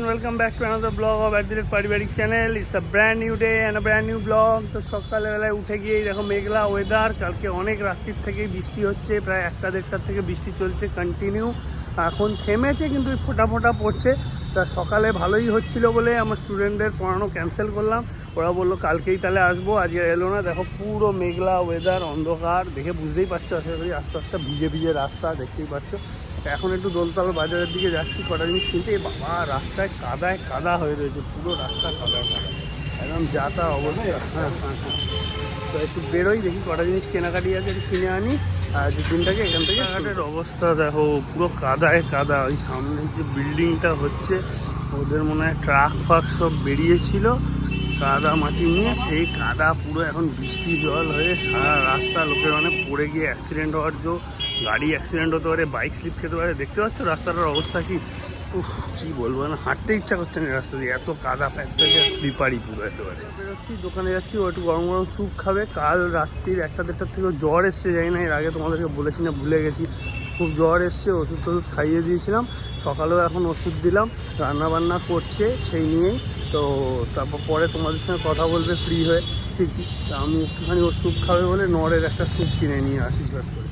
and welcome back to another vlog of পারিবারিক channel. It's a brand new day and a brand new vlog. তো সকালবেলায় উঠে গিয়েই দেখো মেঘলা ওয়েদার. কালকে অনেক রাত্রির থেকেই বৃষ্টি হচ্ছে, প্রায় 1-1.5টার থেকে বৃষ্টি চলছে কন্টিনিউ. এখন থেমেছে কিন্তু ফোঁটা ফোঁটা পড়ছে. তা সকালে ভালোই হচ্ছিল বলে আমার স্টুডেন্টদের পড়ানো ক্যান্সেল করলাম. ওরা বললো কালকেই তাহলে আসবো, আজকে এলো না. দেখো পুরো মেঘলা ওয়েদার, অন্ধকার, দেখে বুঝতেই পারছো. আশা করি আস্তে আস্তে ভিজে ভিজে রাস্তা, দেখতেই পাচ্ছ. এখন একটু দোলতলা বাজারের দিকে যাচ্ছি কটা জিনিস কিনতে. বাবা রাস্তায় কাদায় কাদা হয়ে রয়েছে, পুরো রাস্তা কাদায় কাদা, একদম যাতা অবস্থা. হ্যাঁ, তো একটু বেরোই, দেখি কটা জিনিস কেনাকাটি আছে একটু কিনে আনি. আর যে দিনটাকে এখান থেকে ঘাটের অবস্থা দেখো, পুরো কাদায় কাদা. ওই সামনে যে বিল্ডিংটা হচ্ছে ওদের মনে হয় ট্রাক ফাক সব বেরিয়েছিল কাদা মাটি নিয়ে, সেই কাদা পুরো এখন বৃষ্টি জল হয়ে সারা রাস্তা. লোকের মানে পড়ে গিয়ে অ্যাক্সিডেন্ট হওয়ার জো, গাড়ি অ্যাক্সিডেন্ট হতে পারে, বাইক স্লিপ খেতে পারে. দেখতে পাচ্ছ রাস্তাটার অবস্থা কি. কী বলবো, না হাঁটতে ইচ্ছা করছে না রাস্তা দিয়ে, এত কাদা প্যাকপ্যাকে স্লিপারি পুরো একেবারে. বেরোচ্ছি, দোকানে যাচ্ছি, ও একটু গরম গরম স্যুপ খাবে. কাল রাত্রির 1-1.5টার থেকেও জ্বর এসছে, যাই না এর আগে তোমাদেরকে বলেছি না, ভুলে গেছি. খুব জ্বর এসছে, ওষুধ টষুধ খাইয়ে দিয়েছিলাম. সকালেও এখন ওষুধ দিলাম, রান্নাবান্না করছে সেই নিয়েই. তো তারপর পরে তোমাদের সঙ্গে কথা বলবে ফ্রি হয়ে ঠিকই. তা আমি একটুখানি ওর স্যুপ খাবে বলে নরের একটা স্যুপ কিনে নিয়ে আসি ঝট করে.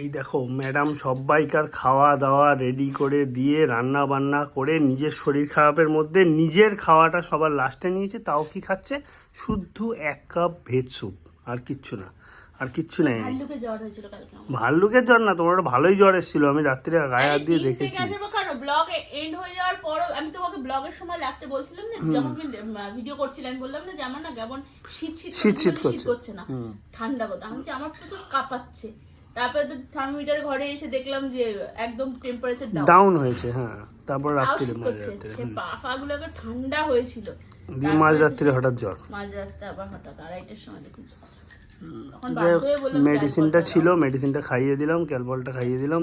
এই দেখো ম্যাডাম সব্বাইকার খাওয়া দাওয়া রেডি করে দিয়ে, রান্না বান্না করে, নিজের শরীর খারাপের মধ্যে নিজের খাওয়াটা সবার লাস্টে নিয়েছে. তাও কি খাচ্ছে? শুদ্ধ 1 কাপ ভেজ স্যুপ, আর কিচ্ছু না, আর কিচ্ছু নেই. ভাল্লুকের জ্বর না, তোমার ভালোই জ্বর এসেছিল. আমি রাত্রে গায়ে হাত দিয়ে দেখেছি. ব্লগ এন্ড হয়ে যাওয়ার পর আমি তোমাকে ব্লগের সময় লাস্টে বলছিলাম না, যখন ভিডিও করছিলাম বললাম না যে আমার না কেমন শীত করছে না, ঠান্ডা কথা. আমি যে আমার প্রচুর কাঁপাচ্ছে. তারপরে তো থার্মোমিটার ঘরে এসে দেখলাম যে একদম টেম্পারেচার ডাউন হয়েছে. হ্যাঁ, তারপর রাত্রিরে সে পা গুলোকে ঠান্ডা হয়েছিল. দিয়ে মাঝরাত্রিরে হঠাৎ জ্বর, মাঝরাত্রে আবার হঠাৎ 2:30টার সময় দেখেছি. মেডিসিনটা ছিল, মেডিসিনটা খাইয়ে দিলাম, ক্যালপলটা খাইয়ে দিলাম,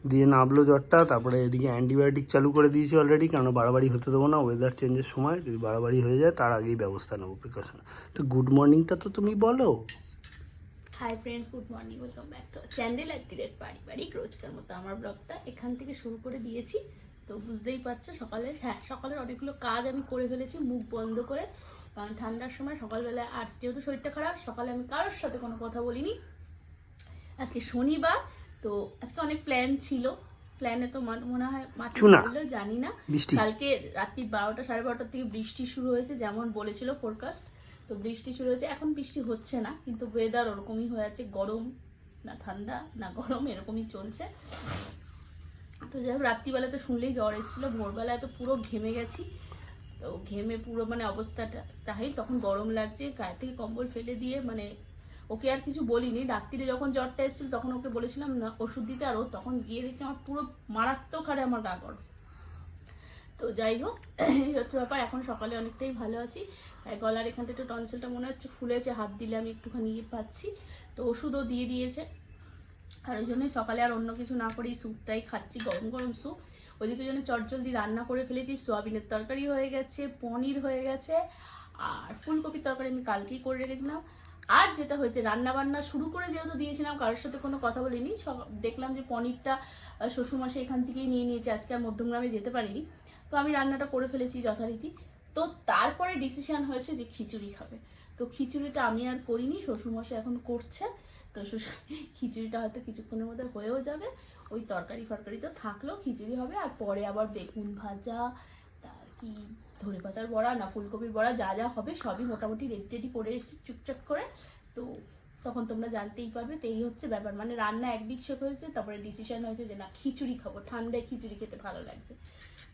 দিয়ে নামলো জ্বরটা. তারপরে এদিকে অ্যান্টিবায়োটিক চালু করে দিয়েছি অলরেডি, কারণ বাড়াবাড়ি হতে দেবো না. ওয়েদার চেঞ্জের সময় যদি বাড়াবাড়ি হয়ে যায় তার আগেই ব্যবস্থা নেবো, প্রিকশন. তো গুড মর্নিংটা তো তুমি বলো. Hi friends, good morning, welcome back to channel পারিবারিক. রোজকার মতো আমার ব্লগটা এখান থেকে শুরু করে দিয়েছি. তো বুঝতেই পারছো সকালের অনেকগুলো কাজ আমি করে ফেলেছি মুখ বন্ধ করে, কারণ ঠান্ডার সময় সকালবেলা. আর যেহেতু শরীরটা খারাপ, সকালে আমি কারোর সাথে কোনো কথা বলিনি. আজকে শনিবার, তো আজকে অনেক প্ল্যান ছিল. প্ল্যানে তো মনে হয় জানি না, কালকে রাত্রি 12টা 12:30 থেকে বৃষ্টি শুরু হয়েছে যেমন বলেছিল ফোরকাস্ট. তো বৃষ্টি শুরু হয়েছে, এখন বৃষ্টি হচ্ছে না, কিন্তু ওয়েদার ওরকমই হয়ে আছে, গরম না ঠান্ডা না গরম, এরকমই চলছে. তো যাই হোক, রাত্রিবেলা তো শুনলেই জ্বর এসেছিলো, ভোরবেলায় তো পুরো ঘেমে গেছি. তো ঘেমে পুরো মানে অবস্থাটা তাই, তখন গরম লাগছে, গায়ে থেকে কম্বল ফেলে দিয়ে মানে ওকে আর কিছু বলিনি. রাত্রিরে যখন জ্বরটা এসেছিল তখন ওকে বলেছিলাম না ওষুধ দিতে, আর ও তখন গিয়ে দেখছি আমার পুরো মারাত্মক হারে আমার গা গরম. তো যাই হোক, এই হচ্ছে ব্যাপার. এখন সকালে অনেকটাই ভালো আছি. গলার এখানটা একটু টনসিলটা মনে হচ্ছে ফুলেছে, হাত দিলে আমি একটুখানি পাচ্ছি. তো ওষুধও দিয়ে দিয়েছে, আর ওই জন্যই সকালে আর অন্য কিছু না করেই স্যুপটাই খাচ্ছি, গরম গরম স্যুপ. ওইদিকে জন্য চটজলদি রান্না করে ফেলেছি. সোয়াবিনের তরকারি হয়ে গেছে, পনির হয়ে গেছে, আর ফুলকপির তরকারি আমি কালকেই করে রেখেছিলাম. আর যেটা হয়েছে, রান্না বান্না শুরু করে যেহেতু দিয়েছিলাম, কারোর সাথে কোনো কথা বলিনি. দেখলাম যে পনিরটা শ্বশুরমশাই এখান থেকেই নিয়ে নিয়েছে, আজকে আর মধ্যমগ্রামে যেতে পারিনি. তো আমি রান্নাটা করে ফেলেছি যথারীতি. তো তারপরে ডিসিশন হয়েছে যে খিচুড়ি খাবে. তো খিচুড়িটা আমি আর করিনি, শ্বশুরমশাই এখন করছে. তো খিচুড়িটা হয়তো কিছুক্ষণের মধ্যে হয়েও যাবে. ওই তরকারি ফরকারি তো থাকলো, খিচুড়ি হবে. আর পরে আবার বেগুন ভাজা, তার কি ধনে পাতার বড়া না ফুলকপির বড়া, যা যা হবে সবই মোটামুটি রেডি করে এসেছি চুপচাপ করে. তো তখন তোমরা জানতেই পারবে. তো এই হচ্ছে ব্যাপার, মানে রান্না একদিক শেষ হয়েছে, তারপরে ডিসিশন হয়েছে যে না খিচুড়ি খাবো, ঠান্ডায় খিচুড়ি খেতে ভালো লাগছে.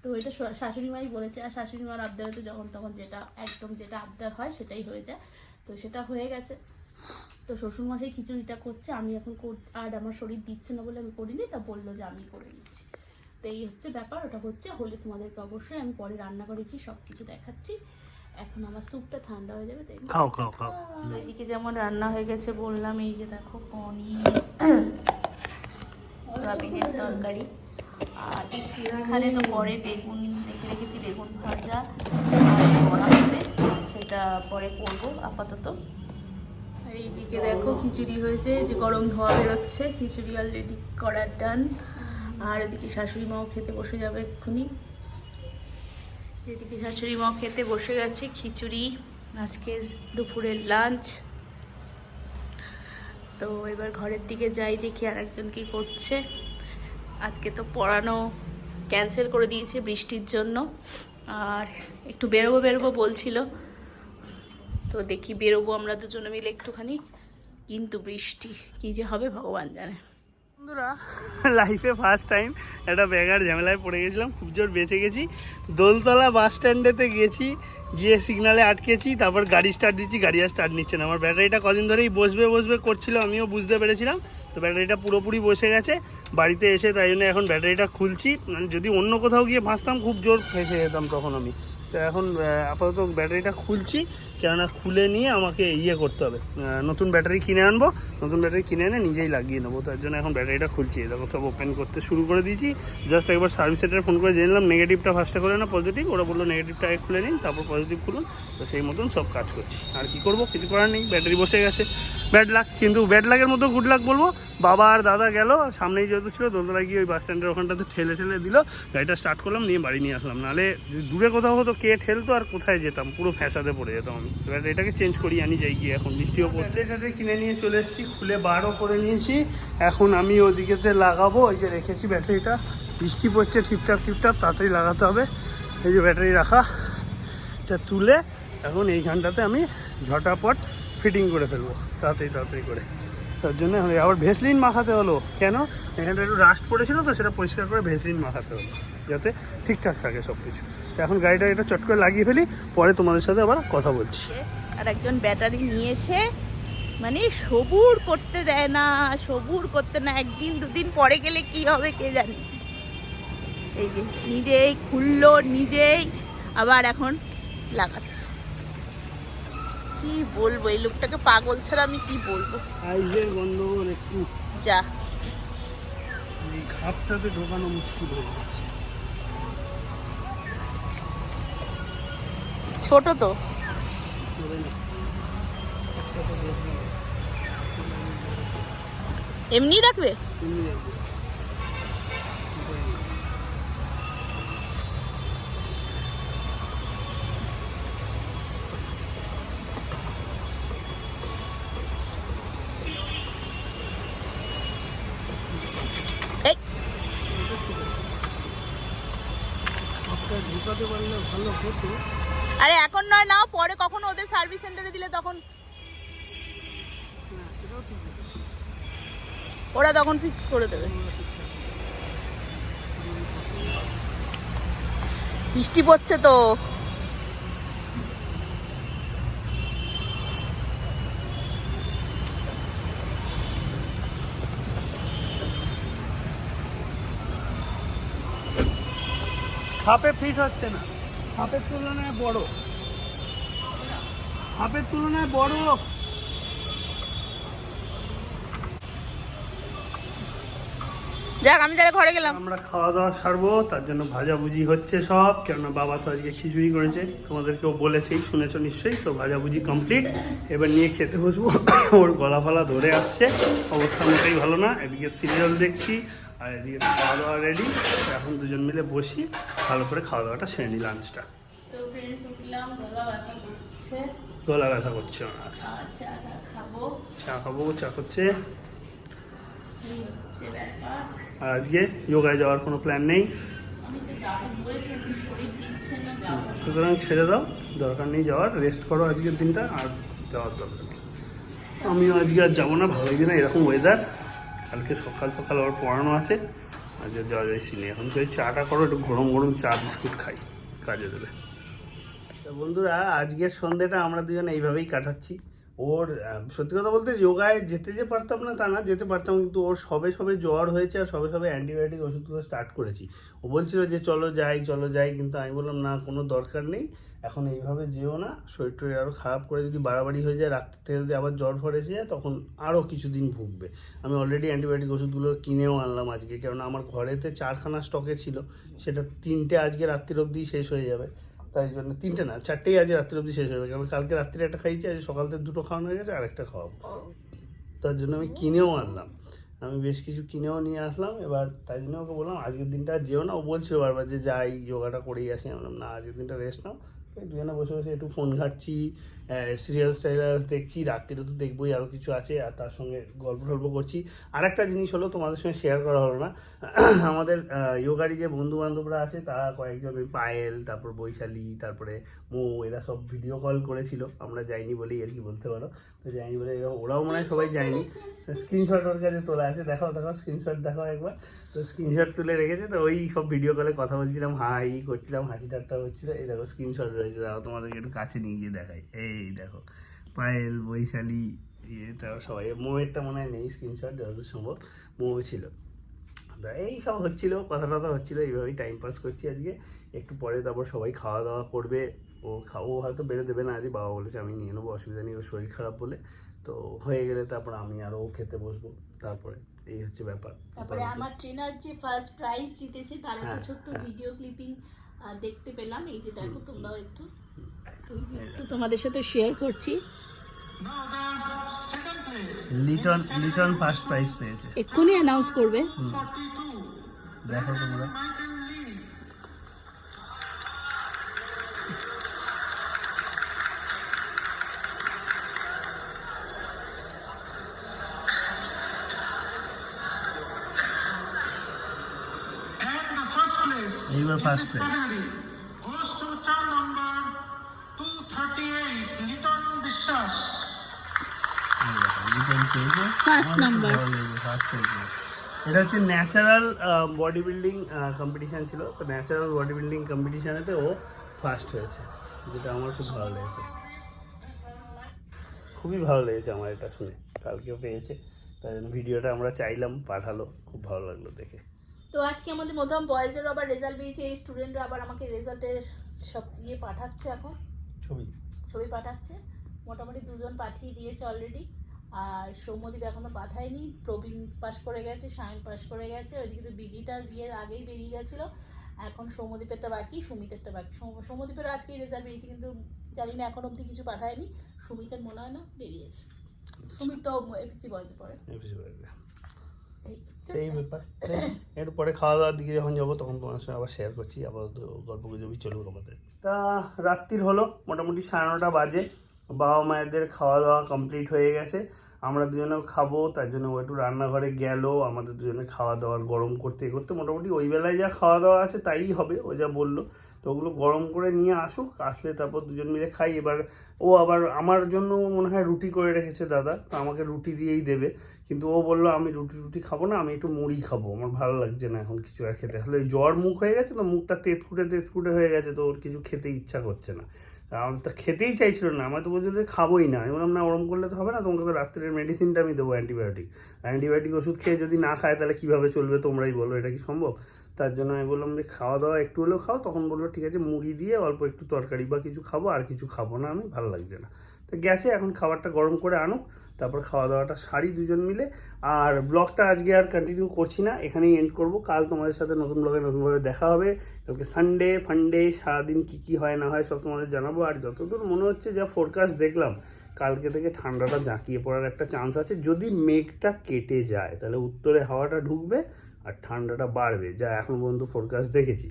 তো এটা শাশুড়ি মাই বলেছে, আর শাশুড়ি মার আবদারে যখন তখন যেটা একদম যেটা আবদার হয় সেটাই হয়ে যায়. তো সেটা হয়ে গেছে. তো শ্বশুরমশাই খিচুড়িটা করছে, আমি এখন আর আমার শরীর দিচ্ছে না বলে আমি করিনি. তা বললো যে আমি করে দিচ্ছি. তো এই হচ্ছে ব্যাপার. ওটা হচ্ছে হলে তোমাদেরকে অবশ্যই আমি পরে রান্না করে কি সব কিছু দেখাচ্ছি. এখন আমার স্যুপটা ঠান্ডা হয়ে যাবে, তাই খাও খাও খাও. এদিকে যেমন রান্না হয়ে গেছে বললাম, এই যে দেখো পনির, সয়াবিনের তরকারি, আর এখানে তো পরে বেগুন রেখেছি, বেগুন ভাজা আর বড়া হবে, সেটা পরে করবো আপাতত. আর এইদিকে দেখো খিচুড়ি হয়েছে, যে গরম ধোয়া বেরোচ্ছে, খিচুড়ি অলরেডি করার ডান. আর এদিকে শাশুড়ি মাও খেতে বসে যাবে এক্ষুনি. এদিকে শাশুড়ি মা খেতে বসে গেছে খিচুড়ি, আজকের দুপুরের লাঞ্চ। তো এবার ঘরের দিকে যাই, দেখি আর একজন কি করছে। আজকে তো পড়ানো ক্যান্সেল করে দিয়েছে বৃষ্টির জন্য, আর একটু বেরোবো বলছিল, তো দেখি বেরোবো আমরা দুজনে মিলে একটুখানি, কিন্তু বৃষ্টি কি যে হবে ভগবান জানে। বন্ধুরা, লাইফে ফার্স্ট টাইম একটা ব্যাগার ঝামেলায় পড়ে গেছিলাম, খুব জোর বেঁচে গেছি। দোলতলা বাস স্ট্যান্ডেতে গিয়েছি, গিয়ে সিগনালে আটকেছি, তারপর গাড়ি স্টার্ট দিচ্ছি, গাড়ি আর স্টার্ট নিচ্ছে না। আমার ব্যাটারিটা কদিন ধরেই বসবে করছিল, আমিও বুঝতে পেরেছিলাম। তো ব্যাটারিটা পুরোপুরি বসে গেছে বাড়িতে এসে, তাই জন্য এখন ব্যাটারিটা খুলছি। মানে যদি অন্য কোথাও গিয়ে ভাসতাম খুব জোর ফেসে যেতাম তখন আমি। তো এখন আপাতত ব্যাটারিটা খুলছি, কেননা খুলে নিয়ে আমাকে করতে হবে, নতুন ব্যাটারি কিনে আনবো, নতুন ব্যাটারি কিনে এনে নিজেই লাগিয়ে নেবো। তার জন্য এখন ব্যাটারিটা খুলছি, দেখো সব ওপেন করতে শুরু করে দিয়েছি। জাস্ট একবার সার্ভিস সেন্টারে ফোন করে জেনে নিলাম নেগেটিভটা ফার্স্টে করে না পজিটিভ, ওরা বললো নেগেটিভটা আগে খুলে নিন তারপর পজিটিভ খুলুন। তো সেই মতন সব কাজ করছি, আর কি করবো, কিছু করার নেই, ব্যাটারি বসে গেছে। ব্যাড লাক, কিন্তু ব্যাড লাকের মতো গুড লাক বলবো। বাবা আর দাদা গেল, সামনেই যেহেতু ছিল দোলতলায় গিয়ে ওই বাস স্ট্যান্ডের ওখানটাতে ঠেলে দিল, গাড়িটা স্টার্ট করলাম, নিয়ে বাড়ি নিয়ে আসলাম। নাহলে দূরে কোথাও হতো কে ঠেলতো আর কোথায় যেতাম, পুরো ফ্যাসাদে পড়ে যেতাম আমি। এবার এটাকে চেঞ্জ করি আনি যাই গিয়ে, এখন বৃষ্টিও পড়ছে। এটাতে কিনে নিয়ে চলে এসেছি, খুলে বারও করে নিয়েছি। এখন আমি ওদিকেতে লাগাবো, ওই যে রেখেছি ব্যাটারিটা, বৃষ্টি পড়ছে ঠিকঠাক তাড়াতাড়ি লাগাতে হবে। এই যে ব্যাটারি রাখা, এটা তুলে এখন এইখানটাতে আমি ঝটাপট ফিটিং করে ফেলবো তাড়াতাড়ি করে। তার জন্য আবার ভেসলিন মাখাতে হলো, কেন এখানটা একটু রাস্ট পড়েছিল তো, সেটা পরিষ্কার করে ভেসলিন মাখাতে হলো যাতে ঠিকঠাক থাকে সব কিছু। এখন গাড়িটা এটা চট করে লাগিয়ে ফেলি, পরে তোমাদের সাথে আবার কথা বলছি। আর একজন ব্যাটারি নিয়ে এসে মানে সবুর করতে দেয় না, একদিন দুদিন পরে গেলে কি হবে কে জানি। এই যে নিজেই খুললো, নিজেই আবার এখন লাগাচ্ছে। কি বলবো, এই লোকটাকে পাগল ছাড়া আমি কি বলবো। আইজের গন্ডগোল একটু, যা এই ঘাপটাতে ঢোকানো মুশকিল হয়ে যাচ্ছে। ছোট তো এমনি রাখবে। ঢুকাতে পারলে ভালো হতো। আরে এখন নয়, নাও পরে কখনো ওদের সার্ভিস সেন্টারে দিলে তখন ওরা তখন ফিক্স করে দেবে। বৃষ্টি পড়ছে তো, খাপে ফিট হচ্ছে না, খাপের তুলনায় বড়, খাপের তুলনায় বড়। যাক আমি তাহলে ঘরে গেলাম। আমরা খাওয়া দাওয়া সারবো, তার জন্য ভাজাভুজি হচ্ছে সব, কেননা বাবা তো আজকে খিচুড়ি করেছে, তোমাদেরকেও বলেছেই, শুনেছো নিশ্চয়ই। তো ভাজাভুজি কমপ্লিট, এবার নিয়ে খেতে বসবো। ওর গলা ফলা ধরে আসছে, অবস্থা মোটেই ভালো না। এদিকে সিরিয়াল দেখছি আর এদিকে খাওয়া দাওয়া রেডি। এখন দুজন মিলে বসি, ভালো করে খাওয়া দাওয়াটা সেরে নি, লাঞ্চটা। তো ফ্রেন্ডস উঠলাম, গলা ব্যথা করছে, গলা ব্যথা করছে ওনার, চা খাবো, চা করছে। আর আজকে যোগায় যাওয়ার কোনো প্ল্যান নেই, সুতরাং ছেড়ে দাও, দরকার নেই যাওয়ার, রেস্ট করো আজকের দিনটা, আর যাওয়ার দরকার নেই। আমিও আজকে আর যাবো না, ভালোই দিন এরকম ওয়েদার, কালকে সকাল সকাল আবার পড়ানো আছে, আজকে যাওয়া যাইছি না। এখন তো এই চাটা করো, একটু গরম গরম চা বিস্কুট খাই, কাজে দেবে। তো বন্ধুরা, আজকের সন্ধ্যেটা আমরা দুজনে এইভাবেই কাটাচ্ছি। ওর সত্যি কথা বলতে যোগায় যেতে যে পারতাম না তা না, যেতে পারতাম, কিন্তু ওর সবে জ্বর হয়েছে আর সবে অ্যান্টিবায়োটিক ওষুধগুলো স্টার্ট করেছি। ও বলছিল যে চলো যাই, কিন্তু আমি বললাম না, কোনো দরকার নেই, এখন এইভাবে যেও না, শরীর টরীর আরও খারাপ করে যদি বাড়াবাড়ি হয়ে যায়, রাত্রি থেকে যদি আবার জ্বর ফর এসে যায়, তখন আরও কিছুদিন ভুগবে। আমি অলরেডি অ্যান্টিবায়োটিক ওষুধগুলো কিনেও আনলাম আজকে, কেননা আমার ঘরেতে 4খানা স্টকে ছিল, সেটা 3টে আজকে রাত্রির অবধি শেষ হয়ে যাবে। তাই জন্য 3টে না, 4টেই আজ রাত্রির অবধি শেষ হয়ে যাবে, কারণ কালকে রাত্রিরে একটা খাইছি, আজ সকাল থেকে 2টো খাওয়ানো হয়ে গেছে, আর একটা খাওয়াবো। তার জন্য আমি কিনেও আনলাম। আমি বেশ কিছু কিনেও নিয়ে আসলাম। এবার তাই জন্য ওকে বললাম আজকের দিনটা আর যেও না। ও বলছিল বারবার যে যাই যোগাটা করেই আসি। আমি বললাম না, আজকের দিনটা রেস্ট নাও। দুজনে বসে বসে একটু ফোন ঘাটছি, সিরিয়ালস টাইলাস দেখছি, রাত্রিরে তো দেখবোই, আরও কিছু আছে, আর তার সঙ্গে গল্প টল্প করছি। আর একটা জিনিস হলো তোমাদের সঙ্গে শেয়ার করা হলো না, আমাদের যোগারি যে বন্ধু বান্ধবরা আছে তারা কয়েকজন, ওই পায়েল, তারপর বৈশালী, তারপরে মৌ, এরা সব ভিডিও কল করেছিল। আমরা যাইনি বলেই আর কি বলতে পারো। তো যাইনি বলে ওরাও মনে হয় সবাই যায়নি। স্ক্রিনশট ওর কাছে তোলা আছে, দেখাও স্ক্রিনশট দেখাও একবার। তো স্ক্রিনশট তুলে রেখেছে। তো ওই সব ভিডিও কলে কথা বলছিলাম, হাই করছিলাম, হাসি ঠাট্টা হচ্ছিল। এই দেখো স্ক্রিনশট রয়েছে, দেখো তোমাদেরকে একটু কাছে নিয়ে গিয়ে দেখাই। এই দেখো পায়েল, বৈশালী, তারপর সবাই। মৌয়েরটা মনে হয় নেই স্ক্রিনশট, যতদূর সম্ভব মৌ ছিল। এই সব হচ্ছিলো, কথা টথা হচ্ছিলো, এইভাবেই টাইম পাস করছি আজকে। একটু পরে তারপর সবাই খাওয়া দাওয়া করবে। ও হয়তো বেড়ে দেবে না, আজকে বাবা বলেছে আমি নিয়ে নেবো, অসুবিধা নেই, ওর শরীর খারাপ বলে। তো হয়ে গেলে তারপর আমি আরও খেতে বসবো। তারপরে এই হচ্ছে ব্যাপার। তারপরে আমার ট্রেনার যে ফার্স্ট প্রাইজ জিতেছে তার একটা ছোট্ট ভিডিও ক্লিপিং দেখতে পেলাম। এই যে দেখো তোমরাও একটু, ওই যে একটু তোমাদের সাথে শেয়ার করছি। লিটন ফার্স্ট প্রাইজ পেয়েছে, এক্ষুনি অ্যানাউন্স করবে। দেখো তোমরা। এইবার ফার্স্ট প্রাইজ ফার্স্ট নাম্বার। এটা হচ্ছে ন্যাচারাল বডি বিল্ডিং কম্পিটিশান ছিল। তো ন্যাচারাল বডি বিল্ডিং কম্পিটিশানেতে ও ফার্স্ট হয়েছে, যেটা আমার খুব ভালো লেগেছে। খুবই ভালো লেগেছে আমার এটা শুনে। কালকেও পেয়েছে, তাই জন্য ভিডিওটা আমরা চাইলাম, পাঠালো, খুব ভালো লাগলো দেখে। তো আজকে আমাদের মধ্যম বয়েজেরও আবার রেজাল্ট পেয়েছে। এই স্টুডেন্টরা আবার আমাকে রেজাল্টে সব ইয়ে পাঠাচ্ছে, এখন ছবি পাঠাচ্ছে। মোটামুটি 2জন পাঠিয়ে দিয়েছে অলরেডি, আর সৌম্যদীপ এখনো পাঠায়নি। প্রবীণ পাস করে গেছে, সায়ন পাস করে গেছে। ওইদিকে তো বিজিটার বিয়ের আগেই বেরিয়ে গেছিলো। এখন সৌম্যদীপেরটা বাকি, সুমিতেরটা বাকি। সৌম্যদীপেরও আজকেই রেজাল্ট বেরিয়েছে, কিন্তু জানি না এখন অবধি কিছু পাঠায়নি। সুমিতের মনে হয় না বেরিয়েছে। সুমিত তো এফএসসি বয়েজে পড়ে। এই ব্যাপার। একটু পরে খাওয়া দাওয়ার দিকে যখন যাবো তখন তোমার সঙ্গে আবার শেয়ার করছি। আপাতত গল্প গুজবই চলুক আমাদের। তা রাত্রির হলো মোটামুটি 9:30 বাজে। বাবা মায়েদের খাওয়া দাওয়া কমপ্লিট হয়ে গেছে। আমরা দুজনেও খাবো, তার জন্য ও একটু রান্নাঘরে গেল। আমাদের দুজনে খাওয়া দাওয়ার গরম করতে করতে মোটামুটি ওই বেলায় যা খাওয়া দাওয়া আছে তাই হবে, ও যা বললো। তো ওগুলো গরম করে নিয়ে আসুক, আসলে তারপর দুজন মিলে খাই। এবার ও আবার আমার জন্য মনে হয় রুটি করে রেখেছে দাদা, তো আমাকে রুটি দিয়েই দেবে। কিন্তু ও বললো আমি রুটি খাবো না, আমি একটু মুড়ি খাবো, আমার ভালো লাগছে না এখন কিছু আর খেতে। আসলে জ্বর মুখ হয়ে গেছে, তো মুখটা তেতকুটে হয়ে গেছে, তো ওর কিছু খেতে ইচ্ছা করছে না। আমার তো খেতেই চাইছিল না, আমার তো বলছিল যে খাবোই না। আমি বললাম না, ওরম করলে তো হবে না, তোমাকে তো রাত্রের মেডিসিনটা আমি দেবো, অ্যান্টিবায়োটিক ওষুধ খেয়ে যদি না খায় তাহলে কীভাবে চলবে তোমরাই বলো, এটা কি সম্ভব? তার জন্য আমি বললাম যে খাওয়া দাওয়া একটু হলেও খাও। তখন বললো ঠিক আছে, মুড়ি দিয়ে অল্প একটু তরকারি বা কিছু খাবো, আর কিছু খাবো না, আমি ভালো লাগছে না। তো গেছে, এখন খাবারটা গরম করে আনুক, তারপর খাওয়া দাওয়াটা সারি দুজন মিলে। আর ব্লগটা আজকে আর কন্টিনিউ করছি না, এখানেই এন্ড করব। কাল তোমাদের সাথে নতুন ব্লগে নতুনভাবে দেখা হবে। কালকে সানডে ফান্ডে, সারাদিন কী হয় না হয় সব তোমাদের জানাবো। আর যতদূর মনে হচ্ছে, যা ফোরকাস্ট দেখলাম, কালকে থেকে ঠান্ডাটা জাঁকিয়ে পড়ার একটা চান্স আছে। যদি মেঘটা কেটে যায় তাহলে উত্তরে হাওয়াটা ঢুকবে আর ঠান্ডাটা বাড়বে, যা এখন পর্যন্ত ফোরকাস্ট দেখেছি।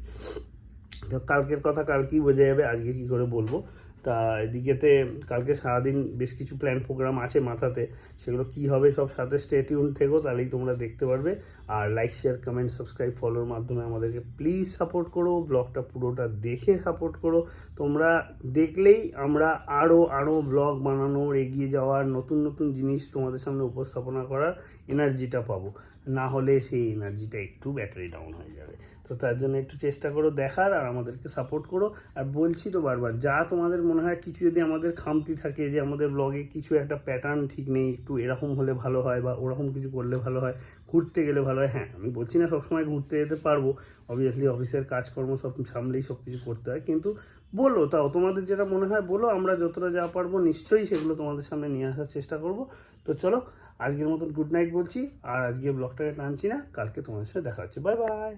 তো কালকের কথা কালকেই বোঝা যাবে, আজকে কী করে বলবো। তা এদিকেতে কালকে সারাদিন বেশ কিছু প্ল্যান প্রোগ্রাম আছে মাথাতে, সেগুলো কি হবে সব সাথে স্টে টিউন থেকো, তাহলেই তোমরা দেখতে পারবে। আর লাইক, শেয়ার, কমেন্ট, সাবস্ক্রাইব, ফলোর মাধ্যমে আমাদেরকে প্লিজ সাপোর্ট করো। ব্লগটা পুরোটা দেখে সাপোর্ট করো। তোমরা দেখলেই আমরা আরও ব্লগ বানানোর, এগিয়ে যাওয়ার, নতুন নতুন জিনিস তোমাদের সামনে উপস্থাপনা করার এনার্জিটা পাবো। না হলে সেই এনার্জিটা একটু ব্যাটারি ডাউন হয়ে যাবে। তো তার জন্য একটু চেষ্টা করো দেখার, আর আমাদেরকে সাপোর্ট করো। আর বলছি তো বারবার, যা তোমাদের মনে হয় কিছু যদি আমাদের খামতি থাকে, যে আমাদের ব্লগে কিছু একটা প্যাটার্ন ঠিক নেই, একটু এরকম হলে ভালো হয় বা ওরকম কিছু করলে ভালো হয়, ঘুরতে গেলে ভালো হয়। হ্যাঁ, আমি বলছি না সবসময় ঘুরতে যেতে পারবো, অবভিয়াসলি অফিসের কাজকর্ম সব সামলেই সব কিছু করতে হয়, কিন্তু বলো, তাও তোমাদের যেটা মনে হয় বলো, আমরা যতটা যা পারবো নিশ্চয়ই সেগুলো তোমাদের সামনে নিয়ে আসার চেষ্টা করব। তো চলো, আজকের মতন গুড নাইট বলছি, আর আজকে ব্লগটাকে টানছি না, কালকে তোমাদের সাথে দেখা হচ্ছে। Bye bye.